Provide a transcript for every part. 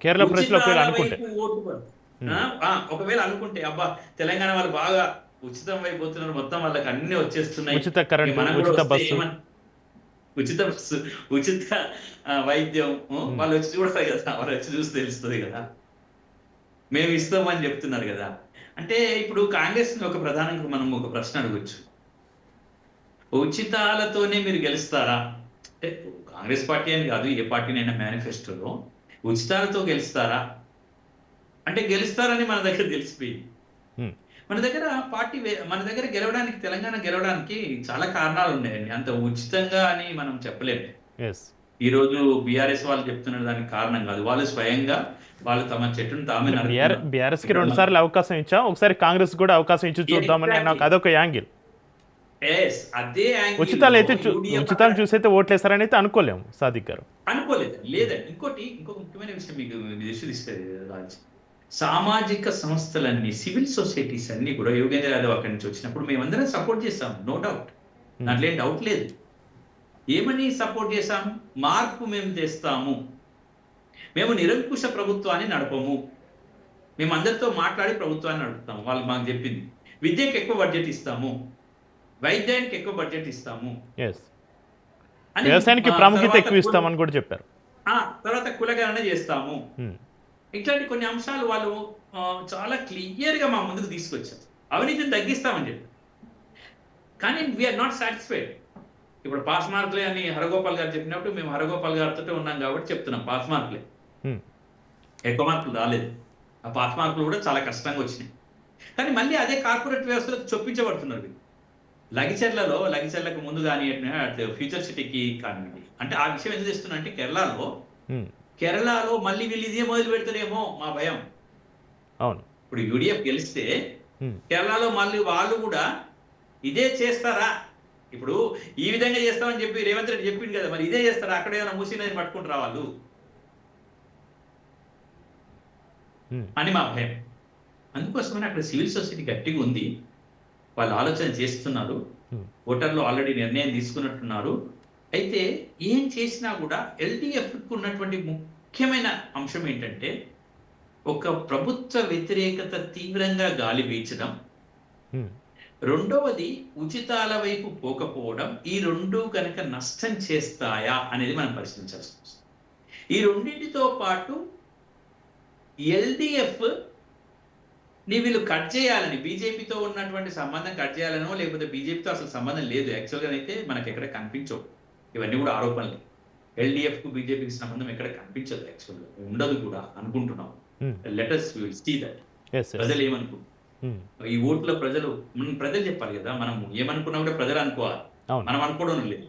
కేరళ ప్రజలు ఒకవేళ ఉచితాల అనుకుంటే వైపు ఓటు ఒకవేళ అనుకుంటే అబ్బా తెలంగాణ వాళ్ళు బాగా ఉచితం వైపు పోతున్నారు, మొత్తం వాళ్ళకి అన్ని వచ్చేస్తున్నాయి, ఉచిత ఇక కరెంటు, మనం కూడా ఉచిత వస్తే బస్సు. ఏమని, ఉచిత బస్సు, ఉచిత వైద్యం, ఉమ్, వాళ్ళు వచ్చి చూడతారు కదా, వాళ్ళు వచ్చి చూసి తెలుస్తుంది కదా, మేము ఇస్తామని చెప్తున్నారు కదా. అంటే ఇప్పుడు కాంగ్రెస్ ఒక ప్రధానంగా మనం ఒక ప్రశ్న అడగొచ్చు, ఉచితాలతోనే మీరు గెలుస్తారా అంటే, కాంగ్రెస్ పార్టీ అని కాదు ఏ పార్టీనైనా మేనిఫెస్టోలో ఉచితాలతో గెలుస్తారా అంటే, గెలుస్తారని మన దగ్గర తెలిసిపోయింది. ఉమ్, మన దగ్గర మన దగ్గర గెలవడానికి, తెలంగాణ గెలవడానికి చాలా కారణాలు ఉన్నాయండి. అంత ఉచితంగా అని మనం చెప్పలేము. ఎస్. ఈరోజు బీఆర్ఎస్ వాళ్ళు చెప్తున్న దానికి కారణం కాదు, వాళ్ళు స్వయంగా వాళ్ళు తమ చెట్టును తామే అంటే నరుకున్నారు. బీఆర్ఎస్కి ఇక్కడ 2 సార్లు అవకాశం ఇచ్చాం, ఒకసారి కాంగ్రెస్ కూడా అవకాశం ఇచ్చి చూద్దామని అన్న ఎగ్జాక్ట్లీ అదొక యాంగిల్. అదే ఉచితాలు యాంగిల్లో అయితే యూడిఎఫ్ అక్కడ ఉచితాలు చూసైతే ఓట్లేసారని అయితే అనుకోలేము సాదిక్ గారు. అనుకోలేదు. లేదండి, ఇంకొక ముఖ్యమైన విషయం మీకు దృష్టి తీస్తుంది రాజ్. సామాజిక సంస్థలన్నీ, సివిల్ సొసైటీస్ అన్ని కూడా యోగేంద్ర యాదవ్ అక్కడి నుంచి వచ్చినప్పుడు మేమందరం సపోర్ట్ చేస్తాం, నో డౌట్, దాంట్లో ఏం డౌట్ లేదు. ఏమని సపోర్ట్ చేశాం? మార్పు మేము తెస్తాము, మేము నిరంకుశ ప్రభుత్వాన్ని నడపము, మేము అందరితో మాట్లాడి ప్రభుత్వాన్ని నడుపుతాము, వాళ్ళు మాకు చెప్పింది. విద్యకు ఎక్కువ బడ్జెట్ ఇస్తాము, వైద్యానికి ఎక్కువ బడ్జెట్ ఇస్తాము, అని వ్యవసాయానికి ప్రాముఖ్యత ఎక్కువ ఇస్తామని కూడా చెప్పారు. తర్వాత కులగణన చేస్తాము. ఇట్లాంటి కొన్ని అంశాలు వాళ్ళు చాలా క్లియర్ గా మా ముందుకు తీసుకొచ్చారు. అవినీతిని తగ్గిస్తామని చెప్పి, కానీ వీఆర్ నాట్ సాటిస్ఫైడ్. ఇప్పుడు పాస్ మార్కులే అని హరగోపాల్ గారు చెప్పినప్పుడు మేము హరగోపాల్ గారితో ఉన్నాం కాబట్టి చెప్తున్నాం, పాస్ మార్కులే, ఎక్కువ మార్కులు రాలేదు. ఆ పాస్ మార్కులు కూడా చాలా కష్టంగా వచ్చినాయి. కానీ మళ్ళీ అదే కార్పొరేట్ వ్యవస్థలో చొప్పించబడుతున్నారు. లగిచెర్లకు ముందు కానీ ఫ్యూచర్ సిటీకి కానివ్వండి, అంటే ఆ విషయం ఎందుకు తెస్తున్నా అంటే, కేరళలో మళ్ళీ వీళ్ళు ఇదే మొదలు పెడతారేమో మా భయం. అవును, ఇప్పుడు యూడిఎఫ్ గెలిస్తే కేరళలో మళ్ళీ వాళ్ళు కూడా ఇదే చేస్తారా? ఇప్పుడు ఈ విధంగా చేస్తామని చెప్పి రేవంత్ రెడ్డి చెప్పింది కదా, మరి ఇదే చేస్తారా? అక్కడ ఏమైనా మూసినది పట్టుకుంటారా వాళ్ళు అని మా భయం. అందుకోసమని అక్కడ సివిల్ సొసైటీ గట్టిగా ఉంది, వాళ్ళు ఆలోచన చేస్తున్నారు, ఓటర్లు ఆల్రెడీ నిర్ణయం తీసుకున్నట్టున్నారు. అయితే ఏం చేసినా కూడా ఎల్డిఎఫ్కు ఉన్నటువంటి ముఖ్యమైన అంశం ఏంటంటే, ఒక ప్రభుత్వ వ్యతిరేకత తీవ్రంగా గాలి వీచడం, రెండవది ఉచితాల వైపు పోకపోవడం. ఈ రెండు కనుక నష్టం చేస్తాయా అనేది మనం పరిశీలించాల్సి వస్తుంది. ఈ రెండింటితో పాటు ఎల్డిఎఫ్ ని వీళ్ళు కట్ చేయాలని, బీజేపీతో ఉన్నటువంటి సంబంధం కట్ చేయాలనో, లేకపోతే బీజేపీతో అసలు సంబంధం లేదు యాక్చువల్గా అయితే మనకి ఎక్కడ కనిపించవు, ఇవన్నీ కూడా ఆరోపణలు. ఎల్డిఎఫ్ కు బీజేపీకి సంబంధం ఎక్కడ కనిపించదు, యాక్చువల్గా ఉండదు కూడా అనుకుంటున్నాం. Let us see that. ప్రజలు ఏమనుకుంటారు, ఈ ఓట్ల ప్రజలు చెప్పాలి కదా. మనం ఏమనుకున్నా కూడా ప్రజలు అనుకోవాలి, మనం అనుకోవడం లేదు.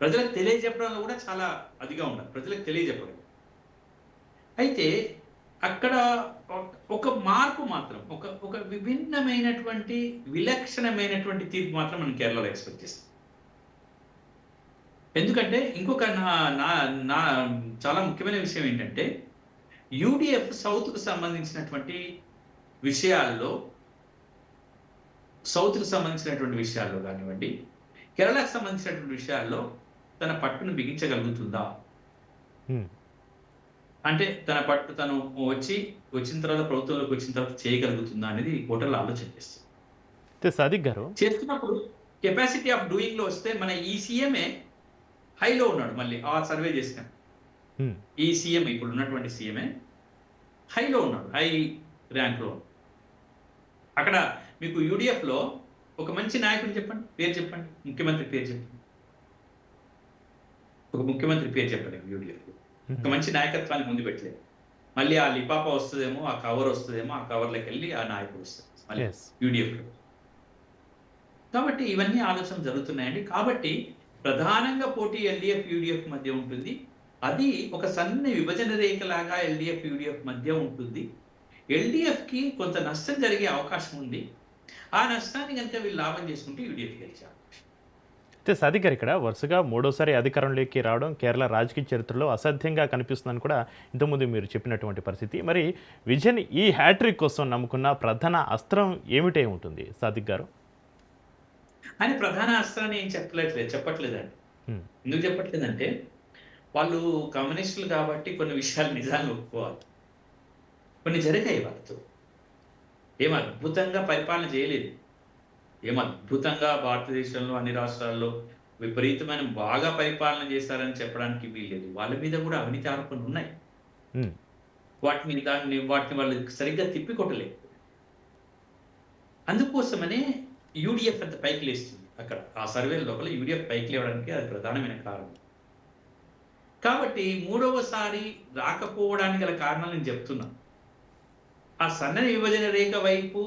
ప్రజలకు తెలియజెప్పడంలో కూడా చాలా అదిగా ఉండాలి, ప్రజలకు తెలియజెప్పడం. అయితే అక్కడ ఒక మార్పు మాత్రం, ఒక విభిన్నమైనటువంటి విలక్షణమైనటువంటి తీర్పు మాత్రం మనం కేరళలో ఎక్స్పెక్ట్ చేస్తాం. ఎందుకంటే ఇంకొక చాలా ముఖ్యమైన విషయం ఏంటంటే, యూడిఎఫ్ సౌత్కు సంబంధించినటువంటి విషయాల్లో కానివ్వండి, కేరళకు సంబంధించినటువంటి విషయాల్లో తన పట్టును బిగించగలుగుతుందా, అంటే తన పట్టు తను వచ్చిన తర్వాత, ప్రభుత్వంలోకి వచ్చిన తర్వాత చేయగలుగుతుందా అనేది ఓటర్లు ఆలోచన చేస్తారు. సాదిక్ గారు చేస్తున్నప్పుడు కెపాసిటీ ఆఫ్ డూయింగ్ లో వస్తే మన ఈ సీఎంఏ హైలో ఉన్నాడు. మళ్ళీ ఆ సర్వే చేసిన ఈ సీఎం, ఇప్పుడు ఉన్నటువంటి సీఎంఏ హైలో ఉన్నాడు, హై ర్యాంక్ లో. అక్కడ మీకు యూడిఎఫ్ లో ఒక మంచి నాయకుని పేరు చెప్పండి, ముఖ్యమంత్రి పేరు చెప్పండి, ఒక ముఖ్యమంత్రి పేరు చెప్పండి. యూడిఎఫ్ ఒక మంచి నాయకత్వాన్ని ముందు పెట్టలేదు. మళ్ళీ ఆ లిపాప వస్తుందేమో, ఆ కవర్ వస్తుందేమో, ఆ కవర్లోకి వెళ్ళి ఆ నాయకుడు వస్తుంది మళ్ళీ యూడిఎఫ్ లో. కాబట్టి ఇవన్నీ ఆలోచన జరుగుతున్నాయండి. కాబట్టి ప్రధానంగా పోటీ ఎల్డిఎఫ్ యూడిఎఫ్ మధ్య ఉంటుంది. అది ఒక సన్న విభజన రేఖలాగా ఎల్డిఎఫ్ యూడిఎఫ్ మధ్య ఉంటుంది. ఎల్డిఎఫ్కి కొంత నష్టం జరిగే అవకాశం ఉంది. ఆ నష్టాన్ని కనుక వీళ్ళు లాభం చేసుకుంటే యూడిఎఫ్ గెలిచే అవకాశం. అయితే సాదిక్ గారు, ఇక్కడ వరుసగా 3వ సారి అధికారంలోకి రావడం కేరళ రాజకీయ చరిత్రలో అసాధ్యంగా కనిపిస్తుందని కూడా ఇంతకుముందు మీరు చెప్పినటువంటి పరిస్థితి. మరి విజయన్ ఈ హ్యాట్రిక్ కోసం నమ్ముకున్న ప్రధాన అస్త్రం ఏమిటై ఉంటుంది సాదిక్ గారు? ఆయన ప్రధాన అస్త్రాన్ని ఏం చెప్పట్లేదండి. ఎందుకు చెప్పట్లేదంటే, వాళ్ళు కమ్యూనిస్టులు కాబట్టి కొన్ని విషయాలు నిజాన్ని ఒప్పుకోవాలి. కొన్ని జరిగాయి వాళ్ళతో. ఏం అద్భుతంగా పరిపాలన చేయలేదు. ఏం అద్భుతంగా భారతదేశంలో అన్ని రాష్ట్రాల్లో విపరీతమైన బాగా పరిపాలన చేశారని చెప్పడానికి వీల్లేదు. వాళ్ళ మీద కూడా అవినీతి ఆరోపణలు ఉన్నాయి. హ్మ్. వాటిని వాళ్ళు సరిగ్గా తిప్పికొట్టలేదు. అందుకోసమనే యూడీఎఫ్ అంత పైకి లేస్తుంది. అక్కడ ఆ సర్వేల లోపల యూడీఎఫ్ పైకి లేవడానికి అది ప్రధానమైన కారణం. కాబట్టి మూడవసారి రాకపోవడానికి గల కారణాలు నేను చెప్తున్నా. ఆ సన్నని విభజన రేఖ వైపు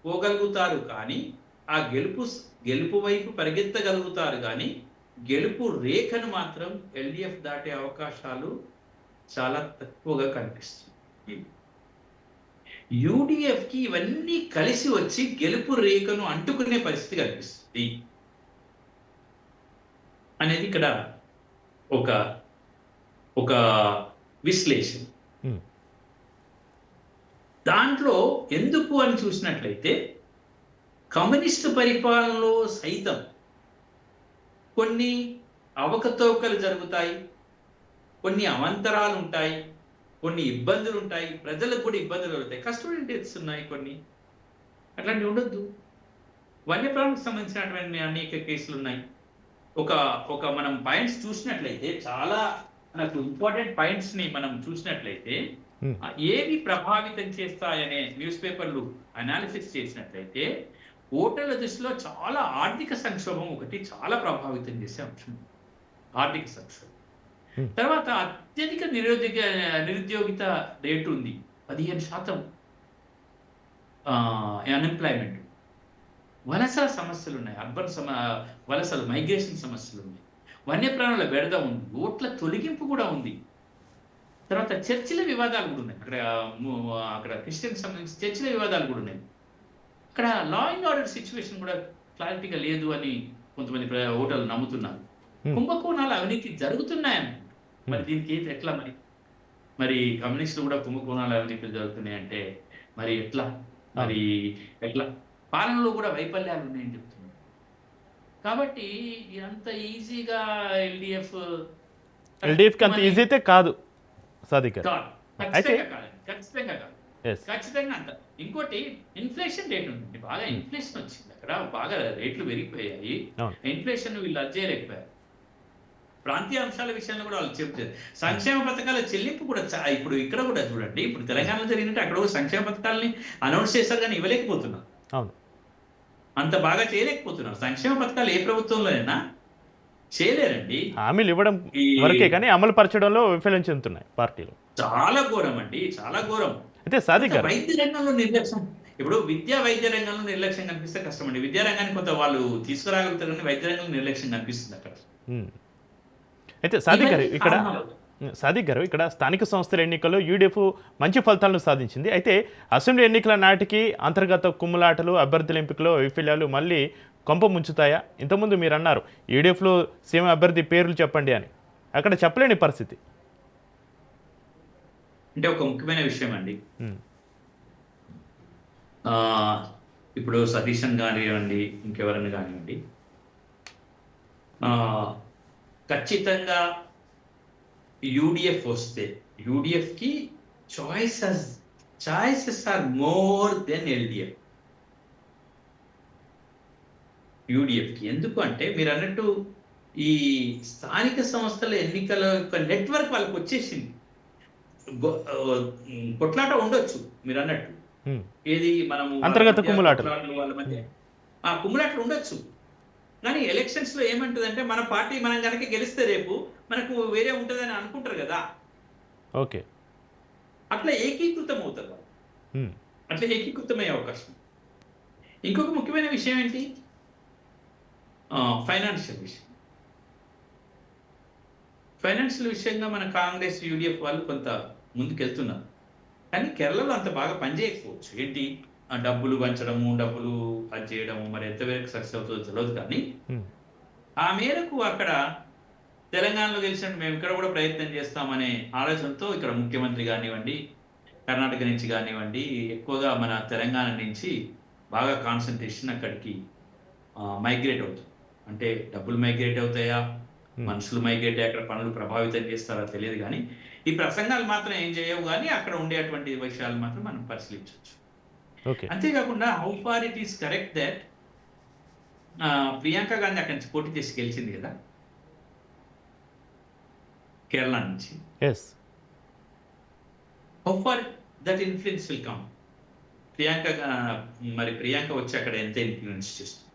పోగలుగుతారు కానీ ఆ గెలుపు వైపు పరిగెత్తగలుగుతారు కానీ గెలుపు రేఖను మాత్రం ఎల్డీఎఫ్ దాటే అవకాశాలు చాలా తక్కువగా కనిపిస్తుంది. యూడీఎఫ్కి ఇవన్నీ కలిసి వచ్చి గెలుపు రేఖను అంటుకునే పరిస్థితి కనిపిస్తుంది అనేది ఇక్కడ ఒక ఒక విశ్లేషణ. హ్మ్. దాంట్లో ఎందుకు అని చూసినట్లయితే కమ్యూనిస్టు పరిపాలనలో సైతం కొన్ని అవకతవకలు జరుగుతాయి, కొన్ని అవాంతరాలు ఉంటాయి, కొన్ని ఇబ్బందులు ఉంటాయి, ప్రజలకు కూడా ఇబ్బందులు కలుగుతాయి, కస్టమర్ డెత్స్ ఉన్నాయి కొన్ని. అట్లాంటివి ఉండొద్దు. వన్యప్రాణులకు సంబంధించినటువంటి అనేక కేసులు ఉన్నాయి. ఒక మనం పాయింట్స్ చూసినట్లయితే చాలా మనకు ఇంపార్టెంట్ పాయింట్స్ ని మనం చూసినట్లయితే ఏవి ప్రభావితం చేస్తాయనే న్యూస్ పేపర్లు అనాలిసిస్ చేసినట్లయితే ఓటర్ల దృష్టిలో చాలా ఆర్థిక సంక్షోభం ఒకటి చాలా ప్రభావితం చేసే అంశం. ఆర్థిక సంక్షోభం తర్వాత అత్యధిక నిరుద్యోగిత రేటు ఉంది, 15% అన్ఎంప్లాయ్మెంట్. వలస సమస్యలు ఉన్నాయి, వలసలు మైగ్రేషన్ సమస్యలు ఉన్నాయి, వన్యప్రాణుల బెడద ఉంది, ఓట్ల తొలగింపు కూడా ఉంది. తర్వాత చర్చిల వివాదాలు కూడా ఉన్నాయి. అక్కడ క్రిస్టియన్ సంబంధించి చర్చిల వివాదాలు కూడా ఉన్నాయి. అక్కడ లా అండ్ ఆర్డర్ సిచ్యువేషన్ కూడా క్లారిటీగా లేదు అని కొంతమంది ఓటర్లు నమ్ముతున్నారు. కుంభకోణాలు అవినీతి జరుగుతున్నాయని మరి దీనికి ఎట్లా మరి కమ్యూనిస్టులు కూడా కుంభకోణాలు అవినీతి జరుగుతున్నాయంటే మరి ఎట్లా పాలనలో కూడా వైఫల్యాలు ఉన్నాయని చెప్తున్నారు. కాబట్టి అంత ఈజీగా ఎల్డీఎఫ్కి అంత ఈజీ అయితే కాదు సాదిక్ గారు. ఖచ్చితంగా కాదు. ఖచ్చితంగా అంత. ఇంకోటి ఇన్ఫ్లేషన్ రేట్ ఉంది, బాగా ఇన్ఫ్లేషన్ వచ్చింది, అక్కడ బాగా రేట్లు పెరిగిపోయాయి. ఇన్ఫ్లేషన్ వీళ్ళు అది చేయలేకపోయారు. ప్రాంతీయ అంశాల విషయంలో కూడా వాళ్ళు చెప్తారు. సంక్షేమ పథకాల చెల్లింపు కూడా ఇప్పుడు ఇక్కడ కూడా చూడండి, ఇప్పుడు తెలంగాణలో జరిగినట్టు అక్కడ కూడా సంక్షేమ పథకాలని అనౌన్స్ చేశారు కానీ ఇవ్వలేకపోతున్నారు. అంత బాగా చేయలేకపోతున్నారు. సంక్షేమ పథకాలు ఏ ప్రభుత్వంలోనైనా చేయలేరండి. హామీలు ఇవ్వడం వరకే కానీ అమలు పరచడంలో విఫలం చెందుతున్నాయి పార్టీలు. చాలా ఘోరం అండి, చాలా ఘోరం. అయితే సాదిక్ గారు, వైద్య రంగంలో నిర్లక్ష్యం, ఇప్పుడు వైద్య రంగంలో నిర్లక్ష్యం కనిపిస్తే కష్టం అండి. విద్యా రంగాన్ని కొంత వాళ్ళు తీసుకురాగలుగుతారు కానీ వైద్య రంగంలో నిర్లక్ష్యం కనిపిస్తుంది అక్కడ. అయితే సాదిక్ గారు ఇక్కడ స్థానిక సంస్థల ఎన్నికల్లో యూడీఎఫ్ మంచి ఫలితాలను సాధించింది. అయితే అసెంబ్లీ ఎన్నికల నాటికి అంతర్గత కుమ్ములాటలు, అభ్యర్థుల ఎంపికలో వైఫల్యాలు మళ్ళీ కొంప ముంచుతాయా? ఇంతకుముందు మీరు అన్నారు యూడీఎఫ్లో సీఎం అభ్యర్థి పేర్లు చెప్పండి అని, అక్కడ చెప్పలేని పరిస్థితి. అంటే ఒక ముఖ్యమైన విషయం అండి, ఇప్పుడు సతీశన్ కానివ్వండి, ఇంకెవరైనా కానివ్వండి, ఖచ్చితంగా యూడిఎఫ్ వస్తే యూడిఎఫ్కి choices are more than LDF. యూడిఎఫ్కి ఎందుకు అంటే మీరు అన్నట్టు ఈ స్థానిక సంస్థల ఎన్నికల యొక్క నెట్వర్క్ వాళ్ళకి వచ్చేసింది. కొట్లాట ఉండొచ్చు మీరు అన్నట్టు, ఏది మనము అంతర్గత కుమ్ములాటలు వాళ్ళ మధ్య కుమ్ములాటలు ఉండొచ్చు, కానీ ఎలక్షన్స్ లో ఏమంటుందంటే మన పార్టీ మనం కనుక గెలిస్తే రేపు మనకు వేరే ఉంటుందని అనుకుంటారు కదా. ఓకే, అట్లా ఏకీకృతం అవుతారు వాళ్ళు, అట్లా ఏకీకృతమయ్యే అవకాశం. ఇంకొక ముఖ్యమైన విషయం ఏంటి, ఫైనాన్షియల్ విషయం. ఫైనాన్షియల్ విషయంగా మన కాంగ్రెస్ యూడిఎఫ్ వాళ్ళు కొంత ముందుకెళ్తున్నారు, కానీ కేరళలో అంత బాగా పనిచేయకపోవచ్చు. ఏంటి డబ్బులు పంచడము, డబ్బులు అది చేయడము, మరి ఎంతవరకు సక్సెస్ అవుతుందో తెలియదు, కానీ ఆ మేరకు అక్కడ తెలంగాణలో గెలిచినట్టు మేము ఇక్కడ కూడా ప్రయత్నం చేస్తామనే ఆలోచనతో ఇక్కడ ముఖ్యమంత్రి కానివ్వండి, కర్ణాటక నుంచి కానివ్వండి, ఎక్కువగా మన తెలంగాణ నుంచి బాగా కాన్సన్ట్రేషన్ అక్కడికి మైగ్రేట్ అవుతుంది. అంటే డబ్బులు మైగ్రేట్ అవుతాయా, మనుషులు మైగ్రేట్ అక్కడ పనులు ప్రభావితం చేస్తారో తెలియదు కానీ ఈ ప్రసంగాలు మాత్రం ఏం చేయవు కానీ అక్కడ ఉండేటువంటి విషయాలు మాత్రం మనం పరిశీలించవచ్చు. ఓకే. అంతేకాకుండా how far it is correct that Priyanka Gandhi అక్కడి నుంచి పోటీ చేసి గెలిచింది కదా కేరళ నుంచి. Yes. How far that influence will come. మరి ప్రియాంక వచ్చి అక్కడ ఎంత ఇన్ఫ్లుయెన్స్ చేస్తుంది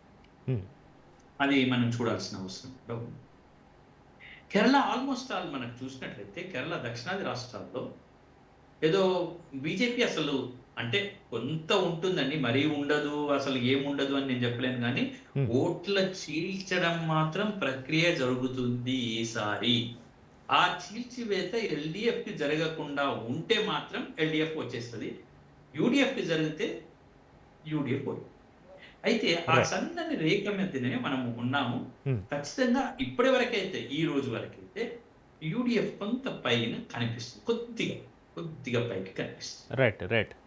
అది మనం చూడాల్సిన అవసరం కూడా ఉంది. కేరళ ఆల్మోస్ట్ ఆల్ మనకు చూసినట్లయితే కేరళ దక్షిణాది రాష్ట్రాల్లో ఏదో బీజేపీ అసలు అంటే కొంత ఉంటుందండి, మరీ ఉండదు, అసలు ఏముండదు అని నేను చెప్పలేను కానీ ఓట్ల చీల్చడం మాత్రం ప్రక్రియ జరుగుతుంది ఈసారి. ఆ చీల్చివేత ఎల్డిఎఫ్ కి జరగకుండా ఉంటే మాత్రం ఎల్డిఎఫ్ వచ్చేస్తుంది, యూడిఎఫ్ కి జరిగితే యూడిఎఫ్ పోయి. అయితే ఆ సన్నని రేఖ మధ్యనే మనము ఉన్నాము. ఖచ్చితంగా ఇప్పటి వరకైతే ఈ రోజు వరకైతే యూడిఎఫ్ కొంత పైన కనిపిస్తుంది, కొద్దిగా పైకి కనిపిస్తుంది. రైట్.